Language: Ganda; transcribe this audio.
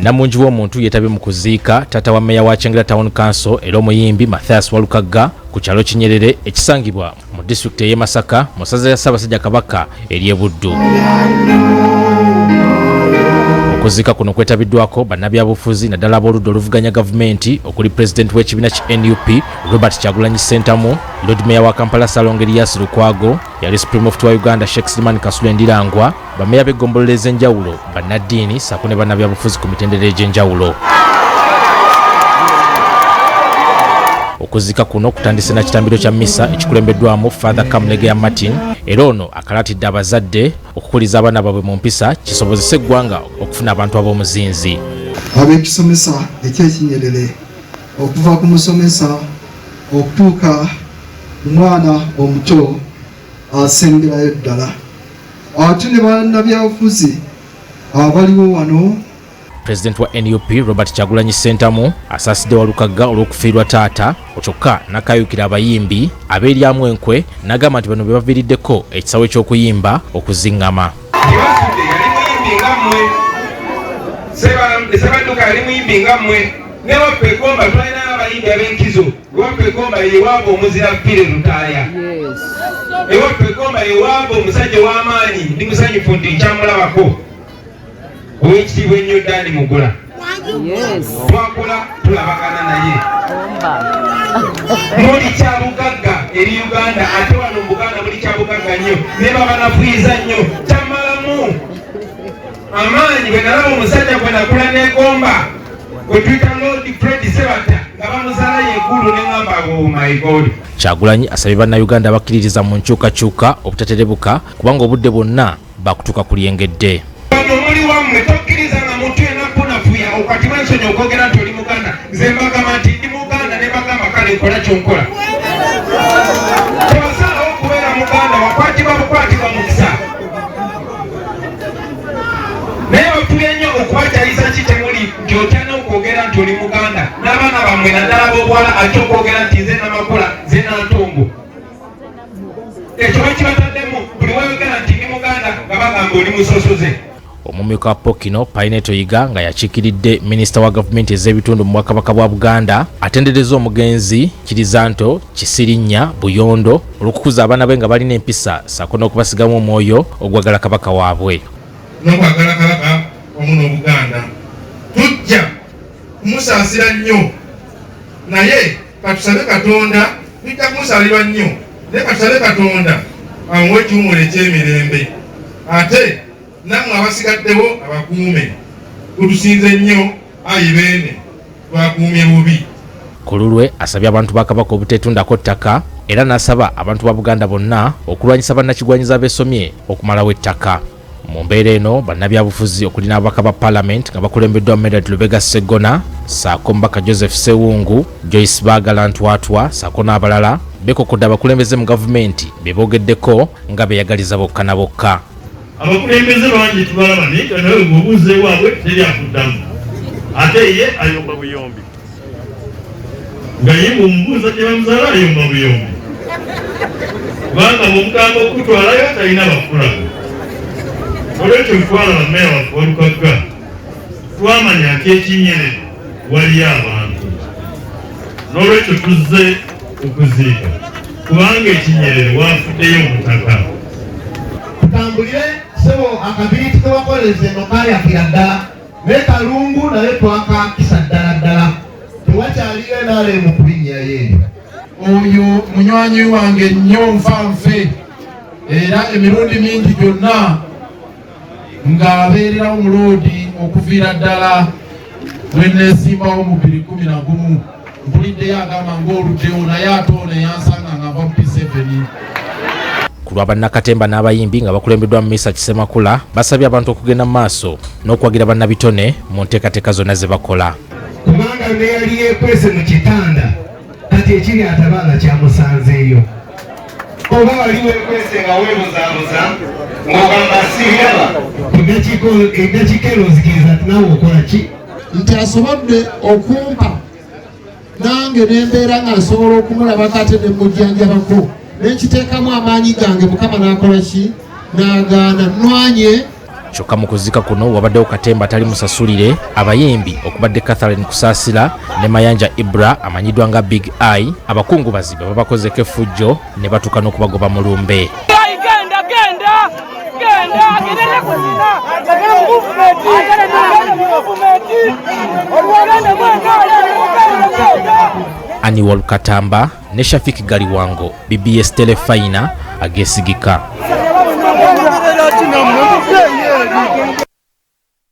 Namungi w'omuntu yetabye mu kuziika taata wa meya wa Acankalanyiza Town Council era omuyimbi Mathias Walukagga ku kyalo Kinyerere ekisangibwa mu disitulikiti y'e Masaka mu ssaza ya Ssaabasajja Kabaka ery'e Buudu. Okuziika kuno kwetabiddwako bannabyabufuzi naddala ab'oludda oluvuganya gavumenti okuli pulezidenti w'ekibiina ki NUP Robert Kyagulanyi Ssentamu, Lord Mayor wa Kampala Salongerias Lukwago, yali Supreme Officer wa Uganda Sheikh Slimani Kasule Ndirangwa, bameya b'eggombolola ez'enjawulo, bannaddiini ssaako ne bannabyabufuzi ku mitendera egy'enjawulo. Okuziika kuno kutandise na kitambiro kya mmisa ekikulembeddwamu Father Kamulegeya Martin era ono akalatidde abazadde okukuliza abaana baabwe mu mpisa kisobozese eggwanga okufuna abantu ab'omuzinzi. Ab'ekisomesa eky'Ekinyerere okuva ku musomesa okutuuka omwana omuto asengerayo ddala. Ate ne bannabyabufuzi abaliwo wano. President wa NUP Robert Kyagulanyi Ssentamu asaasidde Walukagga olw'okufiirwa taata kyokka n'akayukira abayimbi abeeryamu enkwe n'agamba nti bano be baviiriddeko ekisawo eky'okuyimba okuziŋŋama. Sebadduka ali muyimbi nga mmwe ne wappeegomba twalina abayimbi ab'enkizo ewappeegomba yewaaba omuzira ppire Lutaaya ewappeegomba yewaaba omusajja w'amaanyi ndi musanyufu nti nkyamulabako Owekitiibwa ennyo Dani Mugula. Twakola tulabagana naye. Muli kyabugagga eri Uganda ate wano mu Buganda muli kyabugagga nnyo ne babanafuyiza nnyo tamalamu amaanyi bwe nalaba omusajja gwe nakula n'egomba gwe tuyita Lord Fred Sebata nga bamuzaala yeggulu ne ngamba oh my God. Kyagulanyi asabye bannayuganda abakkiririza mu nkyukakyuka obutaterebuka kubanga obudde bwonna bakutuuka ku lyengedde. Omuli wammwe tokkiriza nga muntu yenna kunafuya okati bwensonyi okwogera nti oli Muganda nze mbagamba nti ndi Muganda ne mbagamba kale nkola kyonkola. Tebasalawo okubeera Muganda wakwatibwa bukwatibwa mukisa naye otulya nnyo okubakyayisa ki temuli nti otyana okwogera nti oli Muganda n'abaana bammwe naddala b'obuwala ate okwogera nti nze Namakula nze Nantongo ekyo bakibataddemu buli wayogera nti ndi Muganda nga bagamba oli musosoze. Omumyuka wa Pokino Paineto Yiga nga yakiikiridde minisita wa gavumenti ez'ebitundu mu Bwakabaka bwa Buganda atendereza omugenzi Kirizanto Kisirinnya Buyondo olw'okukuza abaana be nga balina empisa ssaako n'okubasigamu omwoyo ogwagala kabaka waabwe. N'okwagala kabaka wamu n'Obuganda tujja kumusaasira nnyo naye katusabe Katonda tujja kumusalirwa nnyo naye katusabe Katonda amuwe ekiwumulo eky'emirembe ate namwe abasigaddewo abakuume kutusinze nnyo ayi beene twakuumye bubi. Ku lulwe asabye abantu ba Kabaka obuteetundako ttaka era n'asaba abantu ba Buganda bonna okulwanyisa bannakigwanyiza abeesomye okumalawo ettaka. Mu mbeera eno bannabyabufuzi okuli n'ababaka ba Parliament nga bakulembeddwa Medard Lubega Sseggona ssaako omubaka Joseph Sewungu, Joyce Baagala Ntwatwa ssaako n'abalala beekokodde abakulembeze mu gavumenti be boogeddeko nga beeyagaliza bokka na bokka. Abakulembeze bangi tubalaba naye nawe bw'obuuza ewaabwe teri akuddamu ate ye ayomba buyombi nga ye bw'omubuuza gye bamuzaala ayomba buyombi kubanga bw'omugamba okutwalayo talina bakulaga. Olwekyo twalaba Meya waffe Walukagga twamanya nti Ekinyerere waliyo abantu n'olwekyo tuzze okuziika kubanga Ekinyerere waafuddeyo omutaka. Tutambulire sebo akabiri tukabakoleze nokayakira ddala naye Kalungu naye twakakisa ddala tewakyaliyo naale mu kulinnya yeeri. Oyo munywanyi wange nnyo nfanfe era emirundi mingi gyonna ng'abeererawo mu loodi okuviira ddala bwe neesimbawo mu 2011 mpuliddeyo agamba ng'oluddewo naye ate ono yansanga nga nva mu P7. Ku lwa bannakatemba n'abayimbi nga bakulembeddwa mu Miisa Kisemakula basabye abantu okugenda mu maaso n'okwagira bannabitone mu nteekateeka zonna ze bakola. Kubanga ne yali yeekwese mu kitanda kati ekiri atabaala kyamusanzeeyo. Oba wali weekwese nga weebuzaabuza ng'ogamba siraba eddakiika erozikiriza naawe okola ki? Nti asobodde okumpa nange nembeera nga nsobola okumulabako ate ne mujjanjabako nekiteekamu amaanyi gange Mukama n'akola ki? N'agaana nnwanye kyokka mu kuziika kuno wabaddewo katemba atali musasulire abayimbi okubadde Catherine Kusaasira ne Mayanja Ibra amanyiddwa nga Big Eye abakungubazi bwe babakozeko effujjo ne batuuka n'okubagoba mu Lumbe. Ani Walukatamba ne Shafiki Galiwango BBS Telefina agesigika.